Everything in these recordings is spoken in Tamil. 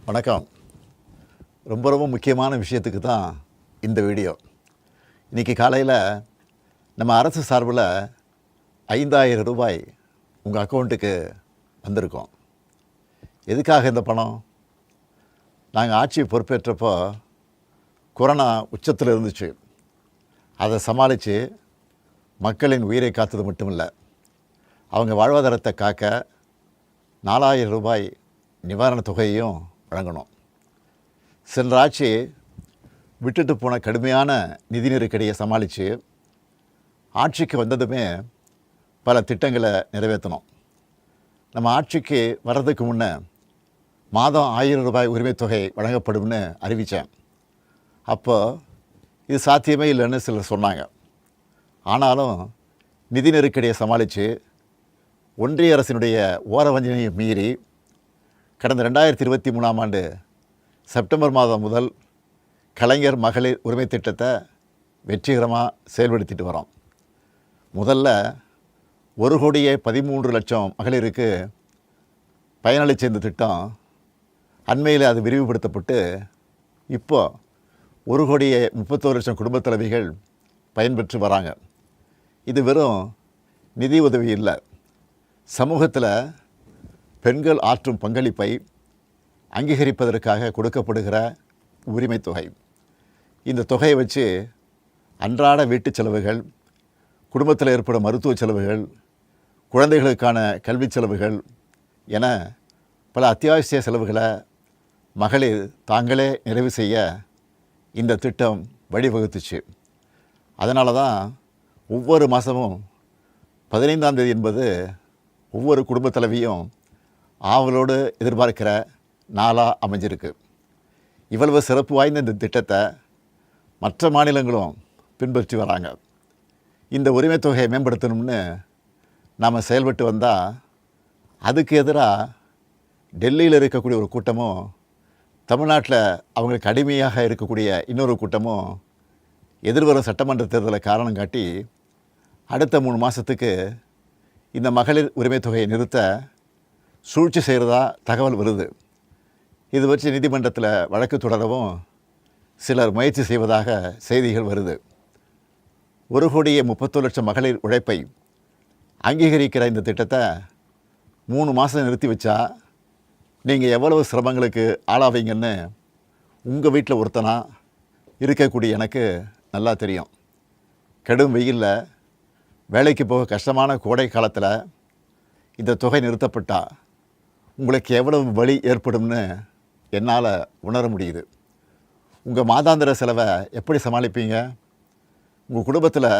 வணக்கம். ரொம்ப முக்கியமான விஷயத்துக்கு தான் இந்த வீடியோ. இன்றைக்கி காலையில் நம்ம அரசு சார்பில் 5,000 ரூபாய் உங்கள் அக்கௌண்ட்டுக்கு வந்திருக்கோம். எதுக்காக இந்த பணம்? நாங்கள் ஆட்சி பொறுப்பேற்றப்போ கொரோனா உச்சத்தில் இருந்துச்சு. அதை சமாளித்து மக்களின் உயிரை காத்தது மட்டும் இல்லை, அவங்க வாழ்வாதாரத்தை காக்க 4,000 ரூபாய் நிவாரணத் தொகையையும் வழங்கணும். சென்ற ஆட்சி விட்டுட்டு போன கடுமையான நிதி நெருக்கடியை சமாளித்து ஆட்சிக்கு வந்ததுமே பல திட்டங்களை நிறைவேற்றணும். நம்ம ஆட்சிக்கு வர்றதுக்கு முன்னே மாதம் 1,000 ரூபாய் உரிமைத் தொகை வழங்கப்படும்னு அறிவித்தேன். அப்போது இது சாத்தியமே இல்லைன்னு சிலர் சொன்னாங்க. ஆனாலும் நிதி நெருக்கடியை சமாளித்து ஒன்றிய அரசினுடைய ஓரவஞ்சனையை மீறி கடந்த 2023ஆம் ஆண்டு செப்டம்பர் மாதம் முதல் கலைஞர் மகளிர் உரிமை திட்டத்தை வெற்றிகரமாக செயல்படுத்திட்டு வரோம். முதல்ல 1,13,00,000 மகளிருக்கு பயனளித்த இந்த திட்டம் அண்மையில் அது விரிவுபடுத்தப்பட்டு இப்போ 1,31,00,000 குடும்பத் தலைவிகள் பயன்பெற்று வராங்க. இது வெறும் நிதி உதவி இல்லை, சமூகத்தில் பெண்கள் ஆற்றும் பங்களிப்பை அங்கீகரிப்பதற்காக கொடுக்கப்படுகிற உரிமை தொகை. இந்த தொகையை வச்சு அன்றாட வீட்டு செலவுகள், குடும்பத்தில் ஏற்படும் மருத்துவ செலவுகள், குழந்தைகளுக்கான கல்வி செலவுகள் என பல அத்தியாவசிய செலவுகளை மகளிர் தாங்களே நிறைவு செய்ய இந்த திட்டம் வழிவகுத்துச்சு. அதனால தான் ஒவ்வொரு மாதமும் 15ஆம் தேதி என்பது ஒவ்வொரு குடும்பத் தலைவியும் ஆவலோடு எதிர்பார்க்கிற நாளாக அமைஞ்சிருக்கு. இவ்வளவு சிறப்பு வாய்ந்த இந்த திட்டத்தை மற்ற மாநிலங்களும் பின்பற்றி வராங்க. இந்த உரிமை தொகையை மேம்படுத்தணும்னு நாம் செயல்பட்டு வந்தால் அதுக்கு எதிராக டெல்லியில் இருக்கக்கூடிய ஒரு கூட்டமும், தமிழ்நாட்டில் அவங்களுக்கு அடிமையாக இருக்கக்கூடிய இன்னொரு கூட்டமும் எதிர்வரும் சட்டமன்ற தேர்தலை காரணம் காட்டி அடுத்த 3 மாதத்துக்கு இந்த மகளிர் உரிமை தொகையை நிறுத்த சூழ்ச்சி செய்கிறதா தகவல் வருது. இது வச்சு நீதிமன்றத்தில் வழக்கு தொடரவும் சிலர் முயற்சி செய்வதாக செய்திகள் வருது. 1,31,00,000 மகளிர் உழைப்பை அங்கீகரிக்கிற இந்த திட்டத்தை 3 மாதம் நிறுத்தி வச்சா நீங்கள் எவ்வளவு சிரமங்களுக்கு ஆளாவீங்கன்னு உங்கள் வீட்டில் ஒருத்தனாக இருக்கக்கூடிய எனக்கு நல்லா தெரியும். கடும் வெயிலில் வேலைக்கு போக கஷ்டமான கோடை காலத்தில் இந்த தொகை நிறுத்தப்பட்டால் உங்களுக்கு எவ்வளவு வலி ஏற்படும்னு என்னால் உணர முடியுது. உங்கள் மாதாந்திர செலவை எப்படி சமாளிப்பீங்க? உங்கள் குடும்பத்தில்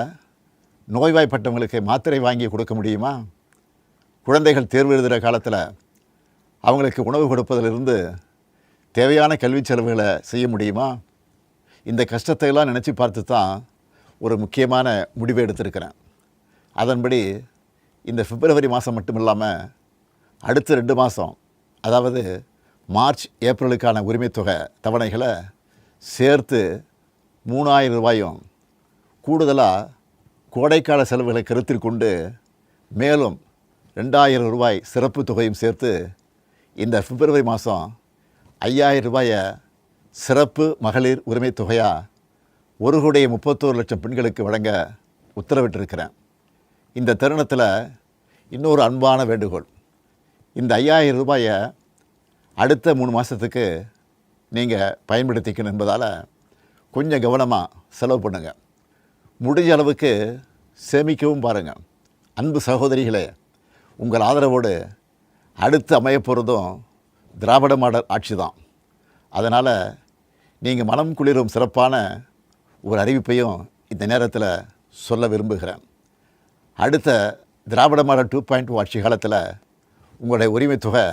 நோய்வாய்ப்பட்டவங்களுக்கு மாத்திரை வாங்கி கொடுக்க முடியுமா? குழந்தைகள் தேர்வு எழுதுகிற காலத்தில் அவங்களுக்கு உணவு கொடுப்பதிலிருந்து தேவையான கல்வி செலவுகளை செய்ய முடியுமா? இந்த கஷ்டத்தையெல்லாம் நினச்சி பார்த்து தான் ஒரு முக்கியமான முடிவை எடுத்திருக்கிறேன். அதன்படி இந்த பிப்ரவரி மாதம் மட்டும் இல்லாமல் அடுத்த 2 மாதம், அதாவது மார்ச் ஏப்ரலுக்கான உரிமை தொகை தவணைகளை சேர்த்து 3,000 ரூபாயும், கூடுதலாக கோடைக்கால செலவுகளை கருத்தில் கொண்டு மேலும் 2,000 ரூபாய் சிறப்பு தொகையும் சேர்த்து இந்த பிப்ரவரி மாதம் 5,000 ரூபாயை சிறப்பு மகளிர் உரிமை தொகையாக 1,31,00,000 பெண்களுக்கு வழங்க உத்தரவிட்டிருக்கிறேன். இந்த தருணத்தில் இன்னொரு அன்பான வேண்டுகோள். இந்த 5,000 ரூபாயை அடுத்த 3 மாதத்துக்கு நீங்கள் பயன்படுத்திக்கணும் என்பதால் கொஞ்சம் கவனமாக செலவு பண்ணுங்கள். முடிஞ்ச அளவுக்கு சேமிக்கவும் பாருங்கள். அன்பு சகோதரிகளே, உங்கள் ஆதரவோடு அடுத்து அமையப்போகிறதும் திராவிட மாடல் ஆட்சி தான். அதனால் நீங்கள் மனம் குளிரும் சிறப்பான ஒரு அறிவிப்பையும் இந்த நேரத்தில் சொல்ல விரும்புகிறேன். அடுத்த திராவிட மாடல் 2.0 ஆட்சி காலத்தில் உங்களுடைய உரிமை தொகை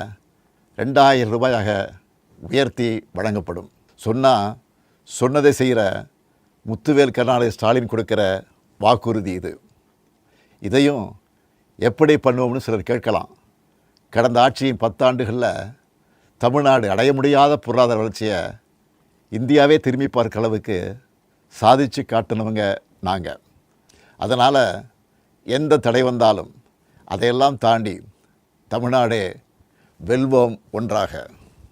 2,000 ரூபாயாக உயர்த்தி வழங்கப்படும். சொன்னதை செய்கிற முத்துவேல் கருணாநிதி ஸ்டாலின் கொடுக்கிற வாக்குறுதி இது. இதையும் எப்படி பண்ணுவோம்னு சிலர் கேட்கலாம். கடந்த ஆட்சியின் 10 ஆண்டுகளில் தமிழ்நாடு அடைய முடியாத பொருளாதார வளர்ச்சியை இந்தியாவே திரும்பி பார்க்க அளவுக்கு சாதித்து காட்டினவங்க நாங்கள். அதனால் எந்த தடை வந்தாலும் அதையெல்லாம் தாண்டி தமிழ்நாடே வெல்வோம் ஒன்றாக.